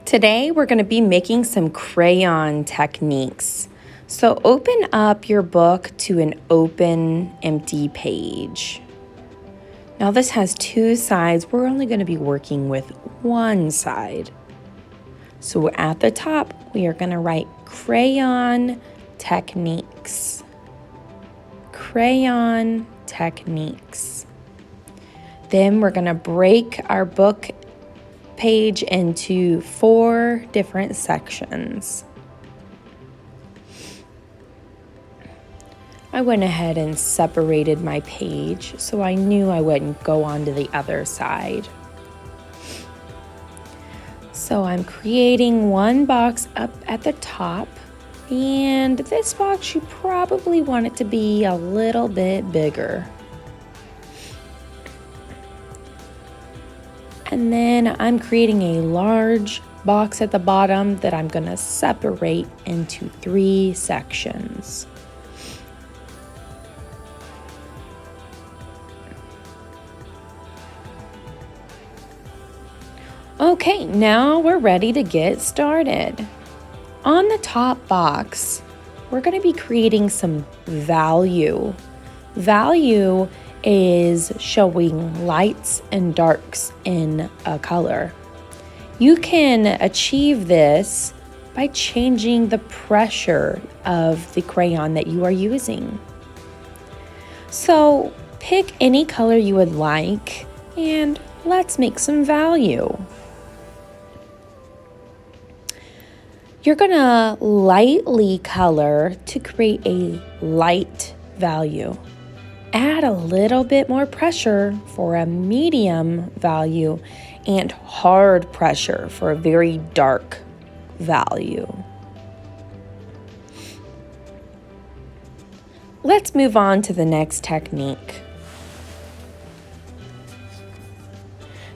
Today we're going to be making some crayon techniques. So open up your book to an open, empty page. Now this has two sides. We're only going to be working with one side. So at the top, we are going to write crayon techniques. Crayon techniques. Then we're going to break our book page into 4 different sections. I went ahead and separated my page so I knew I wouldn't go on to the other side. So I'm creating one box up at the top, and this box you probably want it to be a little bit bigger. And then I'm creating a large box at the bottom that I'm going to separate into 3 sections. Okay, now we're ready to get started. On the top box, we're going to be creating some value. Value is showing lights and darks in a color. You can achieve this by changing the pressure of the crayon that you are using. So pick any color you would like and let's make some value. You're gonna lightly color to create a light value. Add a little bit more pressure for a medium value and hard pressure for a very dark value. Let's move on to the next technique.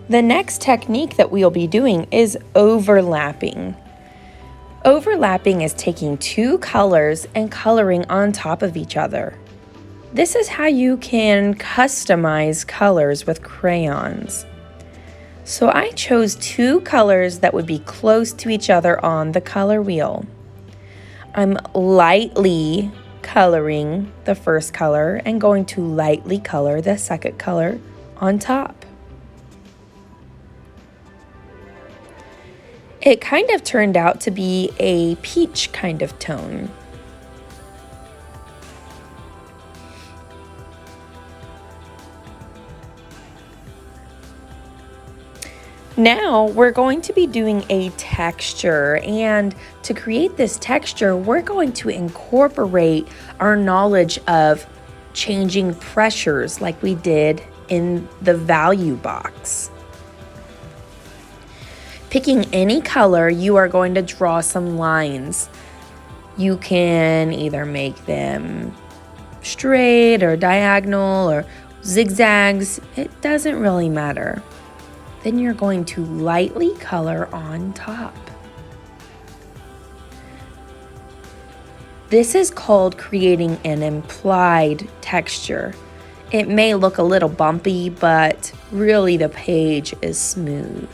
The next technique that we'll be doing is overlapping. Overlapping is taking 2 colors and coloring on top of each other. This is how you can customize colors with crayons. So I chose 2 colors that would be close to each other on the color wheel. I'm lightly coloring the first color and going to lightly color the second color on top. It kind of turned out to be a peach kind of tone. Now we're going to be doing a texture, and to create this texture, we're going to incorporate our knowledge of changing pressures like we did in the value box. Picking any color, you are going to draw some lines. You can either make them straight or diagonal or zigzags. It doesn't really matter. Then you're going to lightly color on top. This is called creating an implied texture. It may look a little bumpy, but really the page is smooth.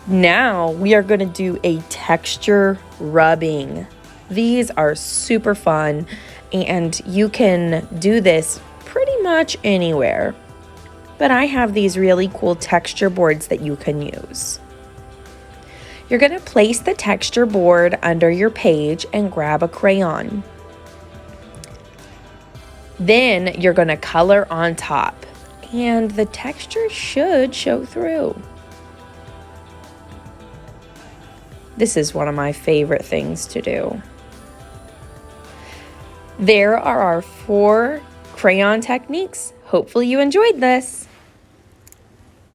Now we are going to do a texture rubbing. These are super fun, and you can do this pretty much anywhere. But I have these really cool texture boards that you can use. You're going to place the texture board under your page and grab a crayon. Then you're going to color on top, and the texture should show through. This is one of my favorite things to do. There are our 4 crayon techniques. Hopefully you enjoyed this.